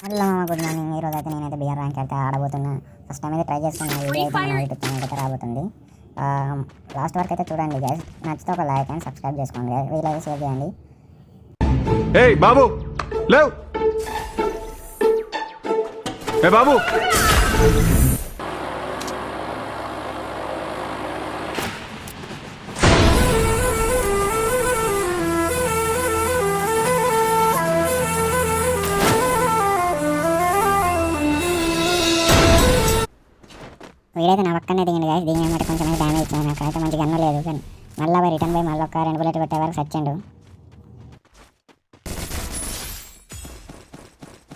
Hello good morning. ఈరోజు అయితే నేనైతే బిఆర్ ర్యాంక్ అయితే ఆడబోతున్నా. ఫస్ట్ టైం అయితే ట్రై చేస్తున్నా. వీడియో అయితే మన యూట్యూబ్ ఛానల్ అయితే రాబోతుంది. లాస్ట్ వరకు అయితే చూడండి గైస్. నచ్చితే ఒక లైక్ అండ్ సబ్స్క్రైబ్ చేసుకోండి. వీలైతే షేర్ చేయండి. ఏయ్ బాబు లేవ్. ఏ బాబు వీడైతే నా పక్కనే దిగండి గైస్. దిగినమాట కొంచెం డ్యామేజ్ ఇచ్చాను. అక్కడైతే మంచిగా అన్న లేదు కానీ మళ్ళీ పోయి రిటర్న్ పోయి మళ్ళీ ఒక 2 బుల్లెట్ కొట్టే వరకు సచ్చిండు.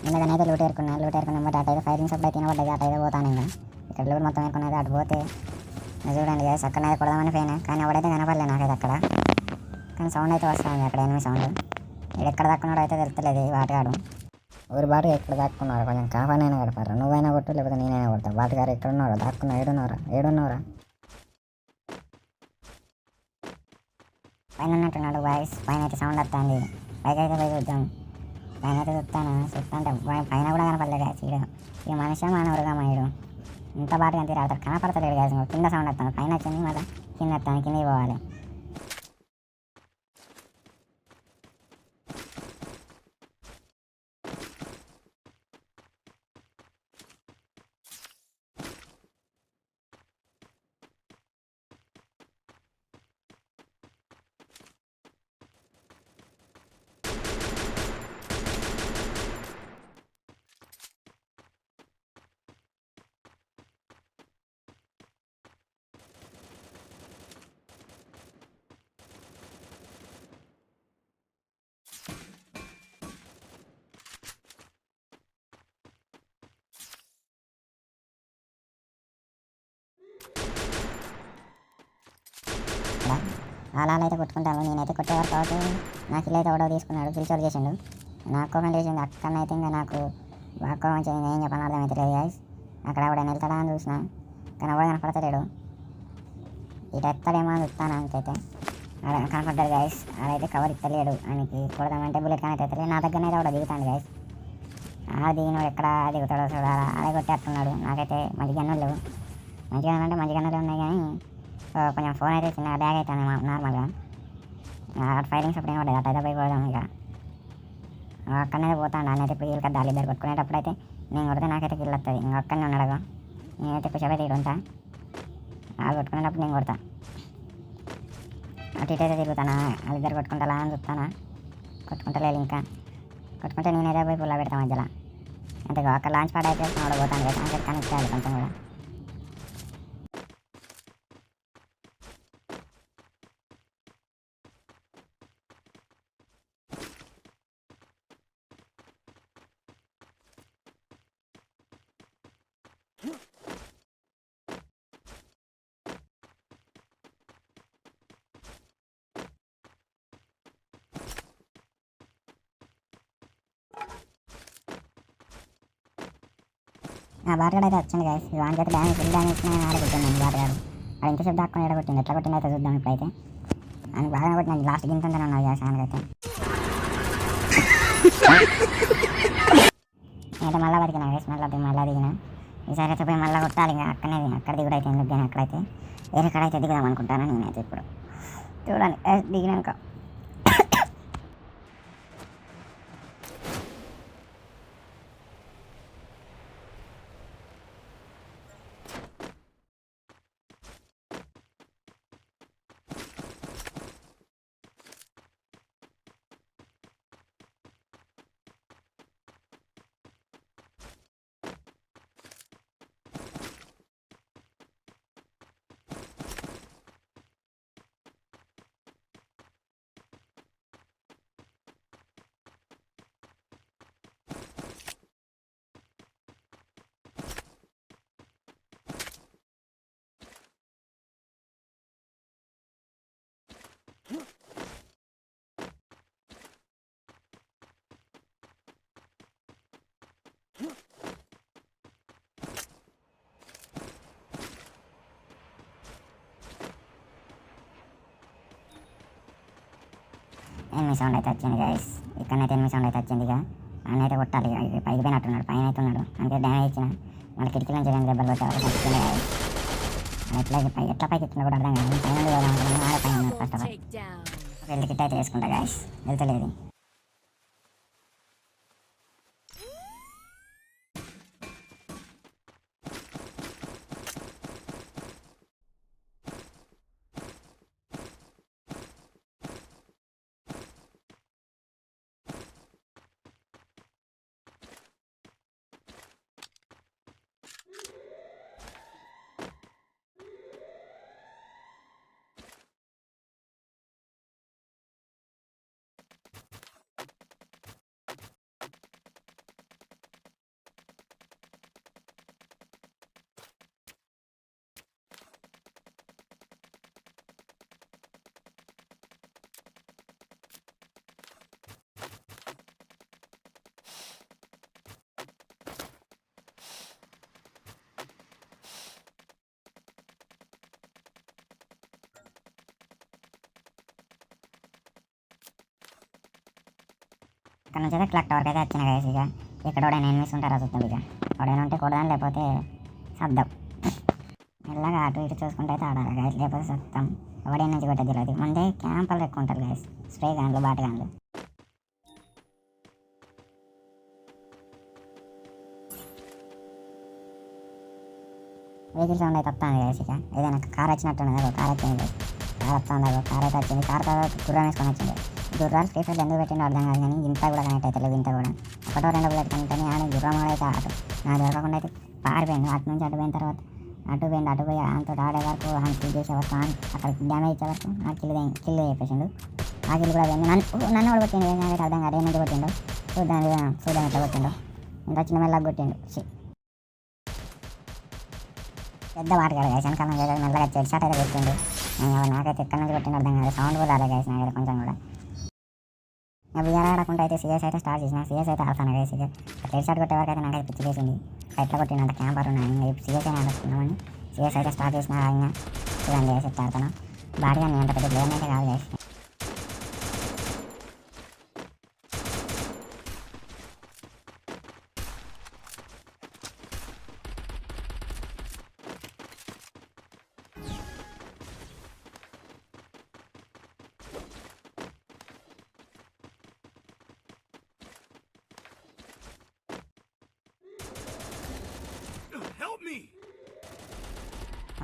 నిన్నదనైతే లూట్ ఏరుకున్నాం బట్ అటు అయితే ఫైరింగ్ సప్లై తినబడ్డది. అటు అయితే పోతాను ఇంకా ఇక్కడ లూట్ మొత్తం ఏరుకున్నది. అటు పోతే చూడండి గైస్ అక్కడనైతే కొడదామని పోయినా కానీ ఎవడైతే కనపడలేదు నాకైతే అక్కడ. కానీ సౌండ్ అయితే వస్తుంది అక్కడ ఎనిమిది సౌండ్. ఇక్కడ ఎక్కడ దక్కున్నాడో అయితే తెలుస్తలేదు వాటిగాడు. ఊరి బాటుగా ఎక్కడ దాక్కున్నారు కొంచెం కాపానైనా గడపారు. నువ్వైనా కొట్టు లేకపోతే నేనైనా కొడతా. బాటుగారు ఎక్కడ ఉన్నారో దాక్కున్నా ఏడున్నారా పైన ఉన్నట్టున్నాడు బాయ్స్. పైన అయితే సౌండ్ వస్తుంది. పైకి అయితే పోయి చూద్దాం. పైన అయితే చూస్తాంటే పైన కూడా కనపడలేదు గాయస్. ఇక మనిషి మానవుడుగా మాయడు ఇంత బాటుగా అంతే రాడతాడు కనపడతలేడు గాయస్. కింద సౌండ్ వస్తాను పైన వచ్చింది మళ్ళీ కింద వస్తాను కిందకి పోవాలి. అలా అయితే కొట్టుకుంటాను. నేనైతే కొట్టేవారు కాబట్టి నాకు ఇలా అయితే ఒకటో తీసుకున్నాడు. ఫిల్చర్ చేసిండు. నాకు కోపం లేచింది. అక్కడనైతే ఇంకా నాకు బాగా కోపం వచ్చింది. ఏం చెప్పాలని అర్థమవుతలేదు గైస్. అక్కడ కూడా వెళ్తాడా అని చూసిన కానీ ఎవడ కనపడతలేడు. ఇటు ఎత్తాడేమో అని చూస్తాను. అంకైతే అక్కడ కనపడ్డాడు గైస్. అదైతే కవర్ ఇస్తలేడు. ఆయనకి కొడదామంటే బుల్లెట్ కానీ ఎత్తలేదు. నా దగ్గరనైతే కూడా దిగుతాడు గైస్. దిగినోడు ఎక్కడ దిగుతాడో చూడాలా. అదే కొట్టేస్తున్నాడు. నాకైతే మంచి గన్నులు లేవు. మంచి గన్నులు ఉన్నాయి కానీ కొంచెం ఫోన్ అయితే చిన్న బ్యాగ్ అవుతాను నార్మల్గా. అటు ఫైరింగ్స్ అప్పుడు ఏమో అటు అయితే పోయి పోదాం. ఇక అక్కడనే పోతాను. నేనైతే ఇప్పుడు వీళ్ళకి దాలి ఇద్దరు కొట్టుకునేటప్పుడు అయితే నేను కొడితే నాకైతే కిల్ వస్తుంది. ఇంకా అక్కడనే ఉన్నాడుగా. నేనైతే కుషాబైతే ఇటు ఉంటా. వాళ్ళు కొట్టుకునేటప్పుడు నేను కొడతా. అటు ఇటు అయితే తిరుగుతానా. వాళ్ళిద్దరు కొట్టుకుంటా అని చూస్తానా. కొట్టుకుంటలేదు ఇంకా. కొట్టుకుంటే నేనైతే పోయి పుల్ల పెడతా మధ్యలో. అంతే అక్కడ లాంచ్ పాడ్ అయితే కూడా పోతాను కదా. అంటే కనెక్ట్ చేయాలి కొంచెం కూడా. బాటగాడు అయితే వచ్చింది గైస్. వానికి ఫుల్ డ్యామేజ్ ఆడగొట్టింది బాటగాడు. అది ఇంతసేపు దాక్కుని ఎడగొట్టింది. ఎట్లా కొట్టింది అయితే చూద్దాం ఇప్పుడైతే. అని బాగా కొట్టింది. లాస్ట్ గింతంతా ఉన్నాడు గ్యాస్ ఆయనకైతే. అయితే మళ్ళీ బతికినా గైస్. మళ్ళీ దిగిన. ఈసారి అయితే పోయి మళ్ళీ కొట్టాలి. ఇంకా అక్కడ దిగుడు అయితే ఎందుకు కానీ అక్కడైతే వేరే కడైతే దిగుదాం అనుకుంటాను నేనైతే ఇప్పుడు. చూడండి దిగినాక ఎనిమిది సౌండ్ అయితే వచ్చింది గైస్. ఇక్కడనైతే ఎనిమిది సౌండ్ అయితే వచ్చింది. ఇక ఆయన అయితే కొట్టాలి ఇక పైకి పోయినట్టున్నాడు పైన అయితే ఉన్నాడు అంతే డ్యామేజ్ ఇచ్చిన మళ్ళీ కిటికీ నుంచి దెబ్బలు కొట్టాలి చచ్చిపోయింది ఎట్లా పైకి ఎత్తున్నా కూడా అర్థం కాదు పైన అనుకున్నాను ఆడ పైన ఉన్నాడు ఫస్ట్ ఆఫ్ ఆల్ వెళ్ళి కిట్ అయితే వేసుకుంటా గాయస్ వెళ్తలేదు ఇక్కడ నుంచి అయితే క్లాక్ టవర్కి అయితే వచ్చిన గైస్ ఇక ఇక్కడ ఎవడైనా ఎనిమిస్ ఉంటారా చూద్దాం ఇక ఎవడైనా ఉంటే కొడదాం లేకపోతే సర్దాం మెల్లగా అటు ఇటు చూసుకుంటే అయితే ఆడాలి గైస్ లేకపోతే సత్తాం ఎవడైనా నుంచి కొట్టే తెలియదు ముందే క్యాంపర్లు ఎక్కువ ఉంటారు గైస్ స్ప్రే గాన్లు బాట గాన్లు వెహికల్ సౌండ్ అయితే వస్తుంది గైస్ ఇక ఏదైనా కార్ వచ్చినట్టున్నది అదో కార్ వచ్చింది కార్ వస్తుంది అదో కార్ అయితే వచ్చింది కార్ తర్వాత గుర్రం వేసుకొని వచ్చింది గుర్రాలు ఫ్రీ ఫైర్ ఎందుకు పెట్టిండో అర్థం కాదు కానీ ఇంత కూడా కనెక్ట్ అవుతలేదు ఇంత కూడా ఒకటో రెండో పెట్టుకుంటే ఆడ గుర్రం అయితే ఆట నాకు దొరకకుండా అయితే పారిపోయింది అటు నుంచి అటు పోయిన తర్వాత అటు పోయి ఆయనతో ఆడే వరకు ఆయన కిల్ చేసే వరకు అక్కడ డ్యామేజ్ ఇచ్చే వరకు నాకు కిల్ చెప్పేసిండు ఆ కిల్ కూడా పోయింది నన్ను కూడా కొట్టిండు నాకైతే అర్థం కాదు ఏం నుంచి కొట్టిండు చూద్దాం ఎట్లా కొట్టిండు ఇంత చిన్న మెల్లగా కొట్టిండు పెద్ద వాటగాడు గైస్ వెనకాల మెల్లగా చెడ్ షాట్ అయితే కొట్టిండు నాకైతే ఎక్కడి నుంచి కొట్టిండు అర్థం కాదు సౌండ్ కూడా రాలేదు గైస్ నాకైతే కొంచెం కూడా వీఆర్ ఆడకుండా అయితే సిఎస్ అయితే స్టార్ట్ చేసిన సిఎస్ అయితే ఆడతాను గైస్ ఇక చెడ్ షాట్ కొట్టే వరకు అయితే నాకైతే పిచ్చి చేసింది ఎట్లా కొట్టిందంట క్యాంపర్ ఉన్నాయి ఇంకా సిఎస్ అయినా ఆడుతున్నామని సిఎస్ అయితే స్టార్ట్ చేసిన ఆయన చూడండి గైస్ ఎట్లా ఆడతాను బాడీగా నేను అంత పెద్ద ప్లేయర్ అయితే కాదు గైస్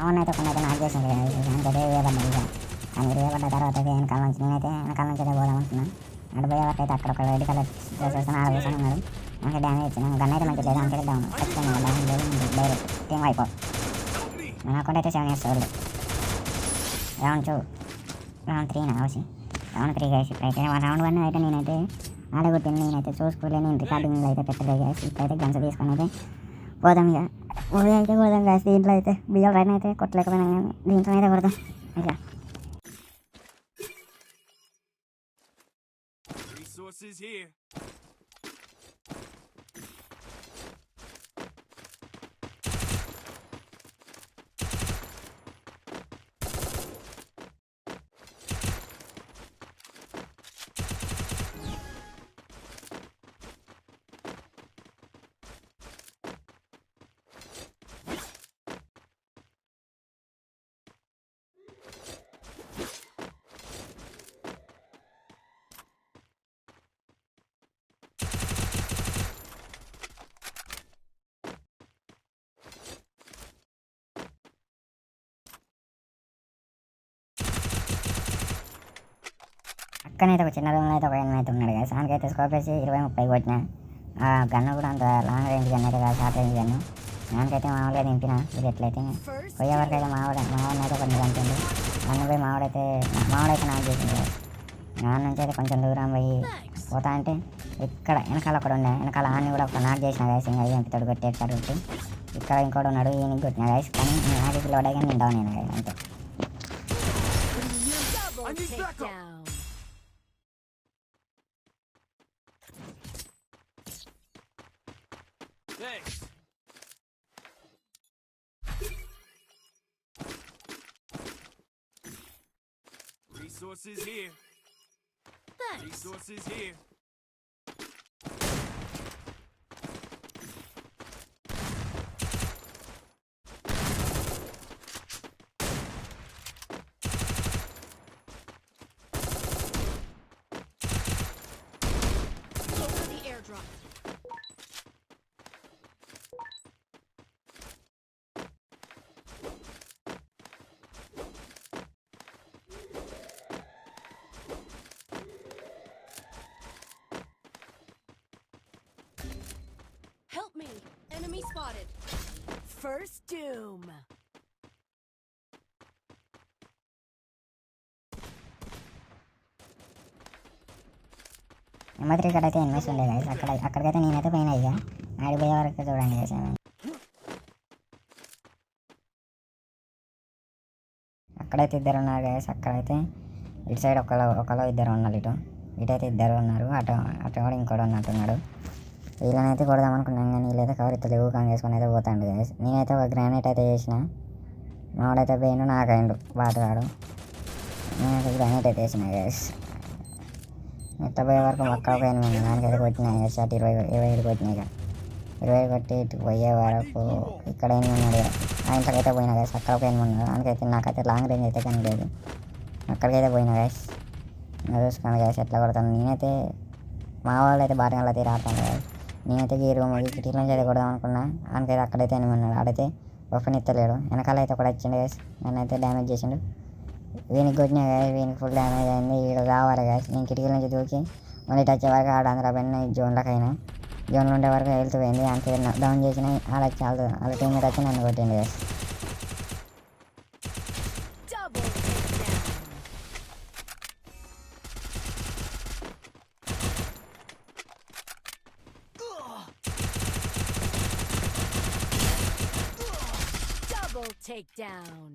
అవునైతే కొన్ని అయితే నాకు చేసింది అంతే వేయబడ్డా ఇక కానీ వేయబడ్డ తర్వాత అయితే వెనకాల నుంచి నేనైతే వెనకాల నుంచి అయితే పోదాం అనుకున్నాను అటు పోయే వరకు అయితే అక్కడ ఒక రెడ్ కలర్ డ్రెస్ వేసుకొని ఆడ వేసాను ఉన్నాడు నాకు డ్యామేజ్ ఇచ్చిన గన్ అయితే మంచి లేదు అంతే డౌన్ ఖచ్చితంగా లేదు డైరెక్ట్ టీమ్ అయిపో నా అకౌంట్ అయితే 7 years old రౌండ్ 2 రౌండ్ 3 నా వచ్చి రౌండ్ 3 గైస్ ఇప్పుడైతే రౌండ్ 1 అయితే నేనైతే ఆడగొట్టింది నేనైతే చూసుకోలేను రికార్డింగ్లో అయితే పెట్టలేదు గైస్ ఇప్పుడైతే గన్స్ తీసుకొని అయితే పోదాం ఇక అయితే కొడదాం గైస్ దీంట్లో అయితే బియ్యం రైన్ అయితే కొట్టలేకపోయినా కానీ దీంట్లో అయితే కొడదాం ఇక Resources here. అక్కనైతే ఒక చిన్న రూమ్లో అయితే ఒక ఎనిమిది అయితే ఉన్నాడు కదా సానికైతే స్కోప్ వేసి 20-30 కొట్టిన ఆ గన్ను కూడా అంత లాంగ్ రేంజ్ గన్ అయితే కాదు షార్ట్ రేంజ్ గన్ను దానికైతే మామూలుగా దింపిన ఇది ఎట్లయితే పోయే వరకు అయితే మావాడిని అయితే కొన్ని చంపింది నన్ను పోయి మావాడైతే నాకు చేసింది కదా నాన్న నుంచి అయితే కొంచెం దూరం పోయి పోతా అంటే ఇక్కడ వెనకాల ఒకడు ఉండే వెనకాల ఆన్ని కూడా ఒక నాకు చేసిన గైస్ ఇంకా చంపుతాడు కొట్టేస్తాడు కొట్టి ఇక్కడ ఇంకోటి ఉన్నాడు ఈయనకి కొట్టిన గైస్ కానీ నాకు లోడ్ అయ్యి నేను డౌన్ అయినా గైస్ అంతే Thanks. Resources here. Thanks. Resources here. Enemy spotted. First doom. Number 3 కాడైతే ఎనిమిస్ ఉండే గైస్. అక్కడికైతే నేనైతే పోయినా. ఇక ఆడిపోయే వరకు చూడండి గైస్. అక్కడైతే ఇద్దరు ఉన్నారు గైస్. అక్కడైతే ఇటు సైడ్ ఒకళ్ళు ఇద్దరు ఉన్నారు. ఇటైతే ఇద్దరు ఉన్నారు. అటు కూడా ఇంకోటి ఉన్నట్టున్నాడు. వీళ్ళనైతే కొడదాం అనుకున్నాను కానీ వీళ్ళైతే కవర్ ఇట్లా ఊకాం చేసుకొని అయితే పోతాడు గైస్. నేనైతే ఒక గ్రానైట్ అయితే చేసిన. మావాడైతే పోయిండు, నాకైండు బాటగాడు. నేనైతే గ్రానైట్ అయితే వేసిన గైస్. ఎట్లా పోయే వరకు అక్కడ ఒక 8 ఉన్నాయి. దానికైతే కొట్టినాయి షాట్ 27 కొట్టినాయి. ఇక 20 కొట్టి ఇటు పోయే వరకు ఇక్కడ 8 ఉన్నాడు. ఆ ఇంట్లోకైతే పోయినా గైస్. అక్కడ ఒక 8 ఉన్నాడు. దానికైతే నాకైతే లాంగ్ రేంజ్ అయితే కనిపించలేదు. అక్కడికైతే పోయినా గైస్. చూసుకోండి గైస్ ఎట్లా కొడతాను. నేనైతే మా వాళ్ళు అయితే బాగా అయితే రాస్తాను గైస్. నేనైతే ఈ రూమ్ కిటికీ నుంచి అయితే కొడదాం అనుకున్నా. దానికైతే అక్కడైతే 8 ఉన్నాడు. ఆడైతే ఓపెన్ ఎత్తలేడు. వెనకాల అయితే ఒకటి వచ్చిండు గైస్. నన్నైతే డ్యామేజ్ చేసిండు. వీనికి కొట్టినా గైస్. వీనికి ఫుల్ డ్యామేజ్ అయింది. వీడు రావాలి గైస్. నేను కిటికీల నుంచి దూకి మళ్ళీ టచ్ అయ్యే వరకు ఆడ అందులో పైన జోన్లకైనా జోన్లో ఉండే వరకు హెల్త్ పోయింది. అంతే డౌన్ చేసిన వాళ్ళ టీమ్మేట్ వచ్చి నన్ను కొట్టింది guys. Double takedown.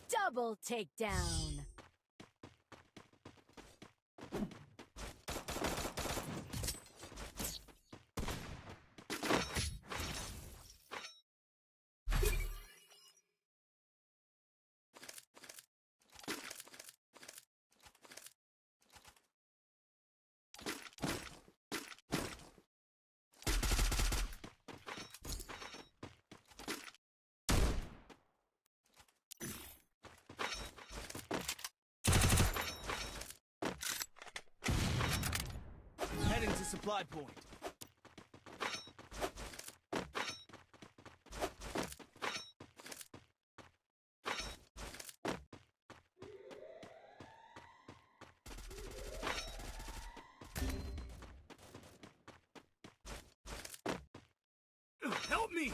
Double takedown. Double takedown. Heading to supply point. Help me!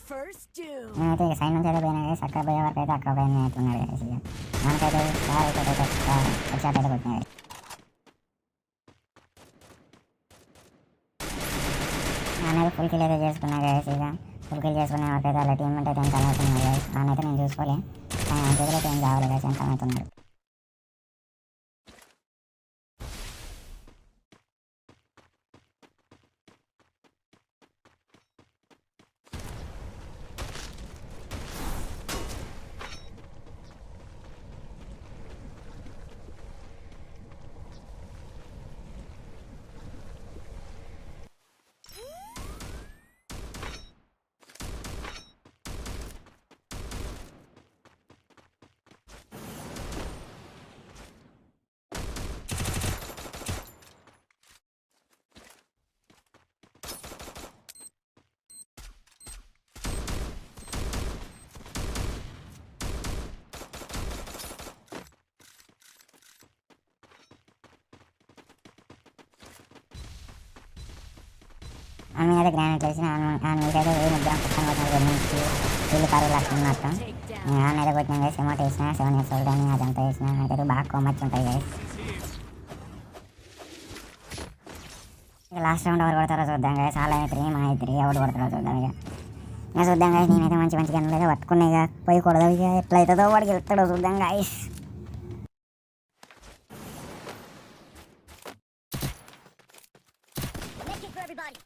First doom. నేనైతే ఇక సైడ్ నుంచి అయితే పోయినా గైస్. అక్కడ పోయే వరకు అయితే అక్కడ పోయిన అయితే ఉన్నాడు గైస్. ఇక దానికైతే షాట్ అయితే కొట్టినా గైస్. నేనైతే ఫుల్ కిల్ అయితే చేసుకున్నా గైస్. ఇక ఫుల్ కిల్ చేసుకునే వరకు అయితే వాళ్ళ టీమ్ అయితే ఎంత అవుతున్నాడు గైస్. దానైతే నేను చూసుకోలే. కానీ ఆ చేతిలో అయితే ఏం కావాలి గైస్. ఎంత అవుతున్నాడు. ఆమె అయితే గ్రానైట్ వేసిన ఆమె మీకైతే ఏ ముగ్గురం కుక్కని కొట్టిన నుంచి వీళ్ళు కరువులు అట్టున్నట్టు ఆమె అయితే కొట్టిన గైస్. ఎమౌంట్ వేసిన 7 years old అని అదంతా వేసిన. అయితే బాగా కొమ్మచ్చి ఉంటాయి గైస్. ఇక లాస్ట్ రౌండ్ ఎవరు కొడతారో చూద్దాం గైస్. వాళ్ళ 3 మా 3 ఎవరు కొడతారో చూద్దాం. ఇక చూద్దాం గైస్. నేనైతే మంచి గన్నులు అయితే పట్టుకున్నా. ఇక పోయి కొడదాం. ఇక ఎట్లయితుందో వాడికి వెళ్తాడో చూద్దాం guys. everybody.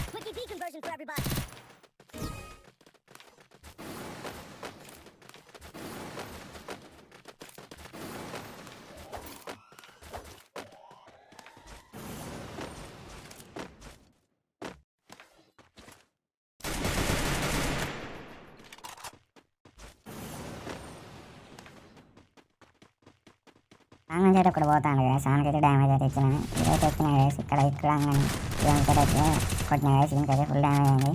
Quickie B conversion for everybody. Song నుంచి అయితే ఒకటి పోతాను కదా సాంగ్కి అయితే డ్యామేజ్ అయితే ఇచ్చిన ఇదైతే ఎక్కినా గైస్ ఇక్కడ కానీ అయితే కొట్టిన గైస్ ఇంకైతే ఫుల్ డ్యామేజ్ అయింది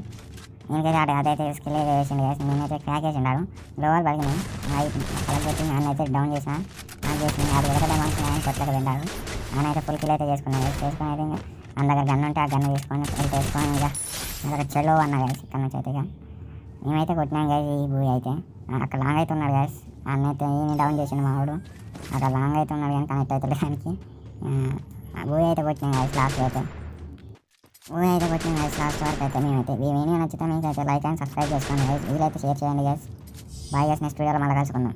ఇంకైతే అదైతే స్కిల్ అయితే వేసిండు గైస్ నేనైతే క్రాక్ చేసిండాడు లోవర్ పడినాయి కలెక్ట్ పెట్టి ఆయన అయితే డౌన్ చేసిన నాకు చేసి అది ఒకటే అనుకున్నాను కొట్లకు వెళ్ళాడు ఆయన అయితే ఫుల్ కిల్ అయితే చేసుకున్నాను గైస్ చేసుకుని అయితే ఇంకా మన దగ్గర గన్ ఉంటే ఆ గన్ తీసుకొని ఫుల్ చేసుకొని ఇక అక్కడ చెల్లో అన్న గైస్ ఇక్కడ నుంచి అయితే ఇక మేమైతే కొట్టినాం గైస్ ఈ భూమి అయితే అక్కడ లాంగ్ అయితే ఉన్నాడు గైస్ అన్న అయితే ఈయన డౌన్ చేసిండు మా వాడు అక్కడ లాంగ్ అయితే ఉన్నాడు కానీ కనెక్ట్ అవుతుంది దానికి భూమి అయితే కొట్టినాం గైస్ లాస్ట్ అయితే భూమి అయితే కొట్టినాం గైస్ లాస్ట్ వరకు అయితే మేమైతే ఈ వీడియో నచ్చితే మీకు అయితే లైక్ అండ్ సబ్స్క్రైబ్ చేసుకోండి గైస్ వీలైతే షేర్ చేయండి గైస్ బాయ్ గైస్ నెక్స్ట్ వీడియోలో మళ్ళీ కలుసుకుందాం